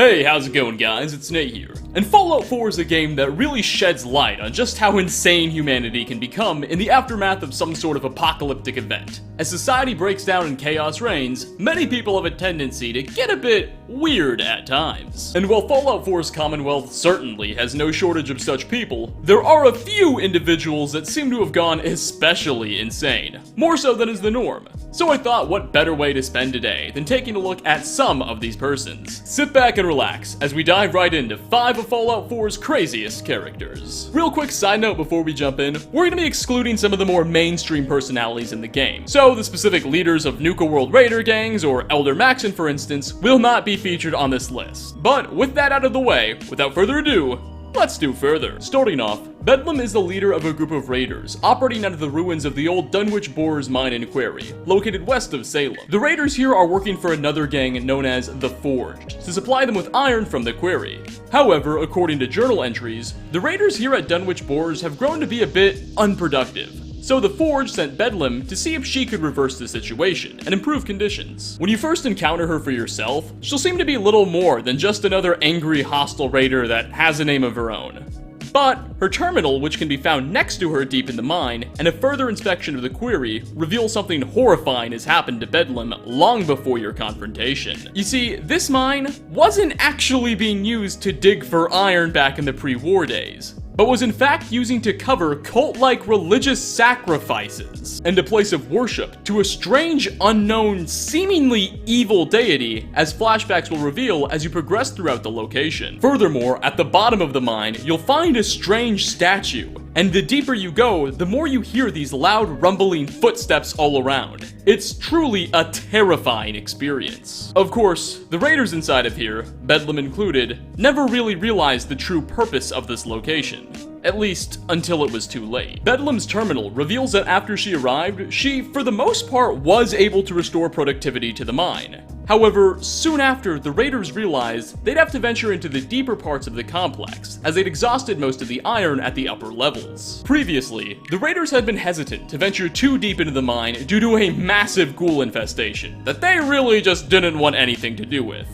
Hey, how's it going guys? It's Nate here. And Fallout 4 is a game that really sheds light on just how insane humanity can become in the aftermath of some sort of apocalyptic event. As society breaks down and chaos reigns, many people have a tendency to get a bit weird at times. And while Fallout 4's Commonwealth certainly has no shortage of such people, there are a few individuals that seem to have gone especially insane, more so than is the norm. So I thought, what better way to spend a day than taking a look at some of these persons. Sit back and relax as we dive right into 5 of Fallout 4's craziest characters. Real quick side note before we jump in, we're going to be excluding some of the more mainstream personalities in the game. So the specific leaders of Nuka World Raider gangs, or Elder Maxon for instance, will not be featured on this list. But with that out of the way, without further ado, let's do further. Starting off, Bedlam is the leader of a group of raiders, operating out of the ruins of the old Dunwich Borers Mine and Quarry, located west of Salem. The raiders here are working for another gang known as the Forged, to supply them with iron from the quarry. However, according to journal entries, the raiders here at Dunwich Borers have grown to be a bit unproductive. So the Forge sent Bedlam to see if she could reverse the situation and improve conditions. When you first encounter her for yourself, she'll seem to be little more than just another angry, hostile raider that has a name of her own. But her terminal, which can be found next to her deep in the mine, and a further inspection of the quarry reveal something horrifying has happened to Bedlam long before your confrontation. You see, this mine wasn't actually being used to dig for iron back in the pre-war days, but was in fact using to cover cult-like religious sacrifices and a place of worship to a strange, unknown, seemingly evil deity, as flashbacks will reveal as you progress throughout the location. Furthermore, at the bottom of the mine, you'll find a strange statue, and the deeper you go, the more you hear these loud, rumbling footsteps all around. It's truly a terrifying experience. Of course, the raiders inside of here, Bedlam included, never really realized the true purpose of this location. At least, until it was too late. Bedlam's terminal reveals that after she arrived, she, for the most part, was able to restore productivity to the mine. However, soon after, the raiders realized they'd have to venture into the deeper parts of the complex, as they'd exhausted most of the iron at the upper levels. Previously, the raiders had been hesitant to venture too deep into the mine due to a massive ghoul infestation that they really just didn't want anything to do with.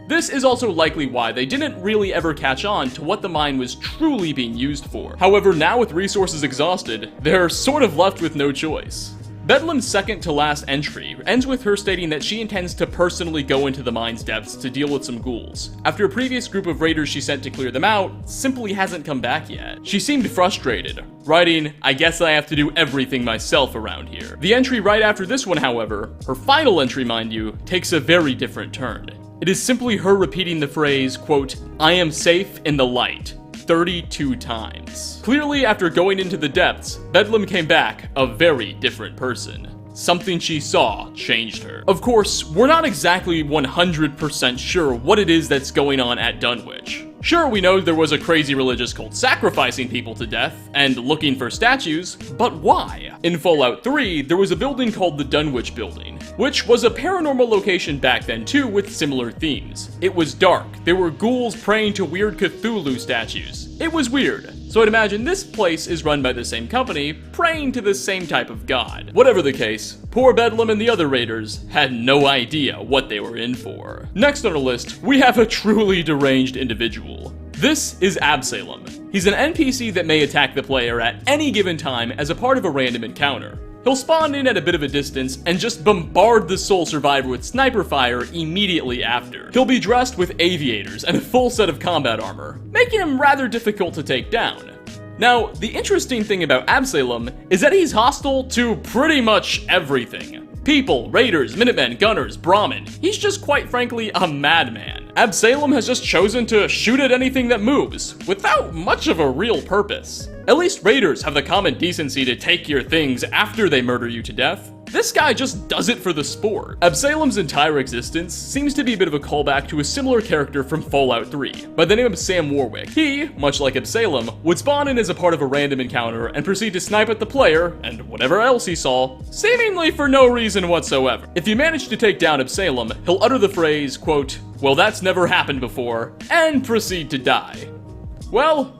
This is also likely why they didn't really ever catch on to what the mine was truly being used for. However, now with resources exhausted, they're sort of left with no choice. Bedlam's second to last entry ends with her stating that she intends to personally go into the mine's depths to deal with some ghouls, after a previous group of raiders she sent to clear them out simply hasn't come back yet. She seemed frustrated, writing, "I guess I have to do everything myself around here." The entry right after this one, however, her final entry mind you, takes a very different turn. It is simply her repeating the phrase, quote, "I am safe in the light," 32 times. Clearly, after going into the depths, Bedlam came back a very different person. Something she saw changed her. Of course, we're not exactly 100% sure what it is that's going on at Dunwich. Sure, we know there was a crazy religious cult sacrificing people to death and looking for statues, but why? In Fallout 3, there was a building called the Dunwich Building, which was a paranormal location back then too with similar themes. It was dark, there were ghouls praying to weird Cthulhu statues. It was weird. So I'd imagine this place is run by the same company, praying to the same type of god. Whatever the case, poor Bedlam and the other raiders had no idea what they were in for. Next on our list, we have a truly deranged individual. This is Absalom. He's an NPC that may attack the player at any given time as a part of a random encounter. He'll spawn in at a bit of a distance and just bombard the sole survivor with sniper fire immediately after. He'll be dressed with aviators and a full set of combat armor, making him rather difficult to take down. Now, the interesting thing about Absalom is that he's hostile to pretty much everything. People, raiders, minutemen, gunners, Brahmin. He's just quite frankly a madman. Absalom has just chosen to shoot at anything that moves, without much of a real purpose. At least raiders have the common decency to take your things after they murder you to death. This guy just does it for the sport. Absalom's entire existence seems to be a bit of a callback to a similar character from Fallout 3, by the name of Sam Warwick. He, much like Absalom, would spawn in as a part of a random encounter and proceed to snipe at the player, and whatever else he saw, seemingly for no reason whatsoever. If you manage to take down Absalom, he'll utter the phrase, quote, "Well, that's never happened before," and proceed to die. Well,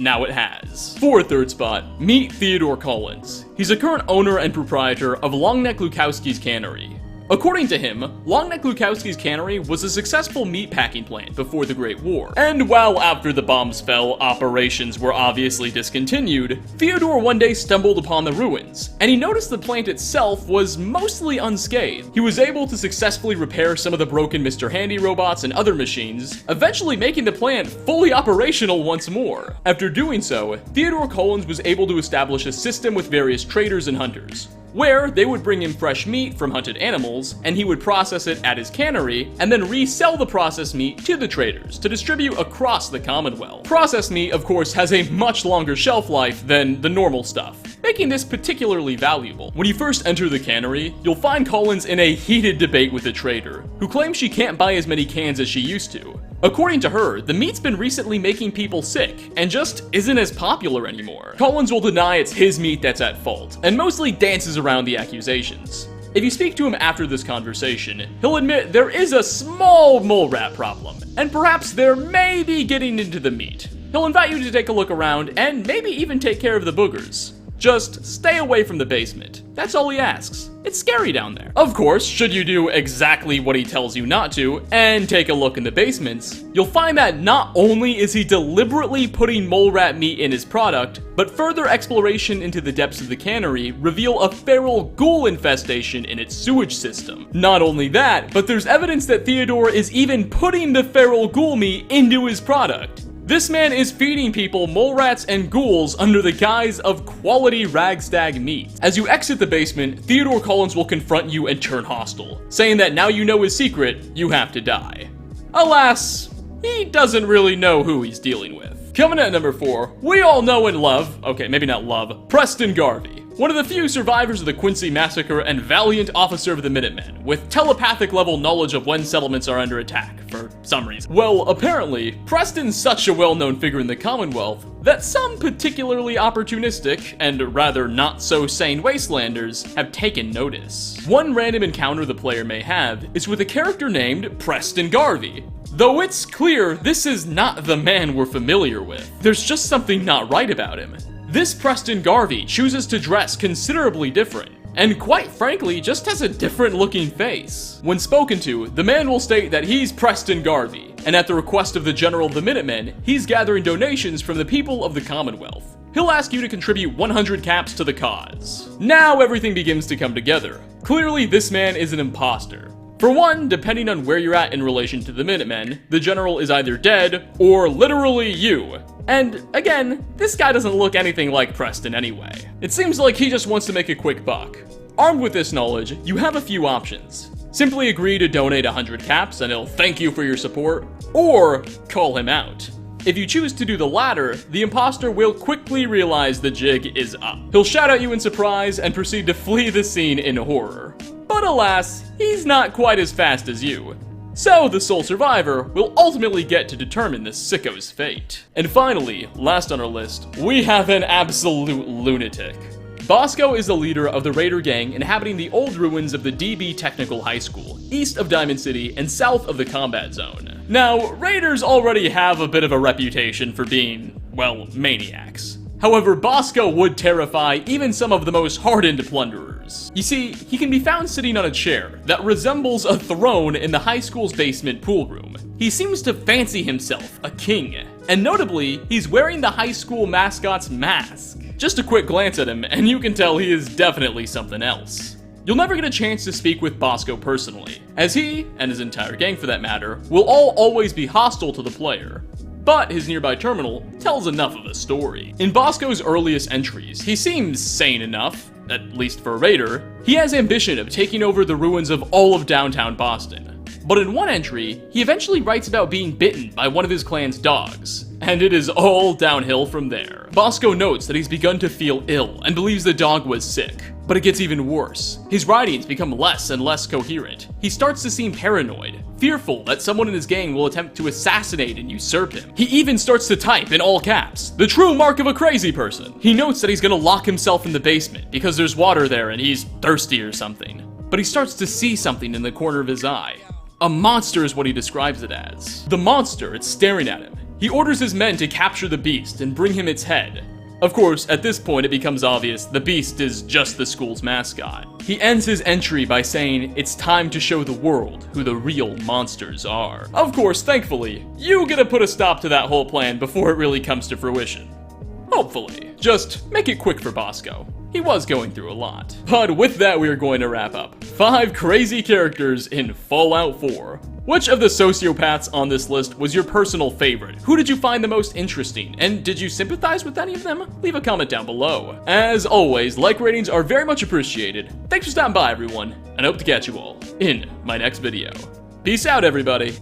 now it has. For a third spot, meet Theodore Collins. He's a current owner and proprietor of Longneck Lukowski's Cannery. According to him, Longneck Lukowski's cannery was a successful meatpacking plant before the Great War, and while after the bombs fell, operations were obviously discontinued, Theodore one day stumbled upon the ruins, and he noticed the plant itself was mostly unscathed. He was able to successfully repair some of the broken Mr. Handy robots and other machines, eventually making the plant fully operational once more. After doing so, Theodore Collins was able to establish a system with various traders and hunters, where they would bring him fresh meat from hunted animals, and he would process it at his cannery, and then resell the processed meat to the traders to distribute across the Commonwealth. Processed meat, of course, has a much longer shelf life than the normal stuff, making this particularly valuable. When you first enter the cannery, you'll find Collins in a heated debate with a trader, who claims she can't buy as many cans as she used to. According to her, the meat's been recently making people sick, and just isn't as popular anymore. Collins will deny it's his meat that's at fault, and mostly dances around the accusations. If you speak to him after this conversation, he'll admit there is a small mole rat problem, and perhaps they're maybe getting into the meat. He'll invite you to take a look around, and maybe even take care of the boogers. Just stay away from the basement. That's all he asks. It's scary down there. Of course, should you do exactly what he tells you not to, and take a look in the basements, you'll find that not only is he deliberately putting mole rat meat in his product, but further exploration into the depths of the cannery reveal a feral ghoul infestation in its sewage system. Not only that, but there's evidence that Theodore is even putting the feral ghoul meat into his product. This man is feeding people mole rats and ghouls under the guise of quality ragstag meat. As you exit the basement, Theodore Collins will confront you and turn hostile, saying that now you know his secret, you have to die. Alas, he doesn't really know who he's dealing with. Coming at number 4, we all know and love, okay, maybe not love, Preston Garvey. One of the few survivors of the Quincy Massacre and valiant officer of the Minutemen, with telepathic level knowledge of when settlements are under attack, for some reason. Well, apparently, Preston's such a well-known figure in the Commonwealth that some particularly opportunistic, and rather not-so-sane wastelanders have taken notice. One random encounter the player may have is with a character named Preston Garvey. Though it's clear this is not the man we're familiar with, there's just something not right about him. This Preston Garvey chooses to dress considerably different, and quite frankly, just has a different looking face. When spoken to, the man will state that he's Preston Garvey, and at the request of the General of the Minutemen, he's gathering donations from the people of the Commonwealth. He'll ask you to contribute 100 caps to the cause. Now everything begins to come together. Clearly, this man is an imposter. For one, depending on where you're at in relation to the Minutemen, the General is either dead, or literally you. And again, this guy doesn't look anything like Preston anyway. It seems like he just wants to make a quick buck. Armed with this knowledge, you have a few options. Simply agree to donate 100 caps and he'll thank you for your support, or call him out. If you choose to do the latter, the imposter will quickly realize the jig is up. He'll shout at you in surprise and proceed to flee the scene in horror. But alas, he's not quite as fast as you. So the sole survivor will ultimately get to determine this sicko's fate. And finally, last on our list, we have an absolute lunatic. Bosco is the leader of the Raider gang inhabiting the old ruins of the DB Technical High School, east of Diamond City and south of the combat zone. Now, Raiders already have a bit of a reputation for being, well, maniacs. However, Bosco would terrify even some of the most hardened plunderers. You see, he can be found sitting on a chair that resembles a throne in the high school's basement pool room. He seems to fancy himself a king, and notably, he's wearing the high school mascot's mask. Just a quick glance at him, and you can tell he is definitely something else. You'll never get a chance to speak with Bosco personally, as he, and his entire gang for that matter, will all always be hostile to the player. But his nearby terminal tells enough of a story. In Bosco's earliest entries, he seems sane enough, at least for a raider. He has ambition of taking over the ruins of all of downtown Boston. But in one entry, he eventually writes about being bitten by one of his clan's dogs, and it is all downhill from there. Bosco notes that he's begun to feel ill and believes the dog was sick. But it gets even worse. His writings become less and less coherent. He starts to seem paranoid, fearful that someone in his gang will attempt to assassinate and usurp him. He even starts to type in all caps, the true mark of a crazy person. He notes that he's gonna lock himself in the basement because there's water there and he's thirsty or something. But he starts to see something in the corner of his eye. A monster is what he describes it as. The monster, it's staring at him. He orders his men to capture the beast and bring him its head. Of course, at this point it becomes obvious the Beast is just the school's mascot. He ends his entry by saying, "It's time to show the world who the real monsters are." Of course, thankfully, you get to put a stop to that whole plan before it really comes to fruition. Hopefully. Just make it quick for Bosco. He was going through a lot. But with that, we are going to wrap up 5 crazy characters in Fallout 4. Which of the sociopaths on this list was your personal favorite? Who did you find the most interesting? And did you sympathize with any of them? Leave a comment down below. As always, like ratings are very much appreciated. Thanks for stopping by, everyone, and I hope to catch you all in my next video. Peace out, everybody.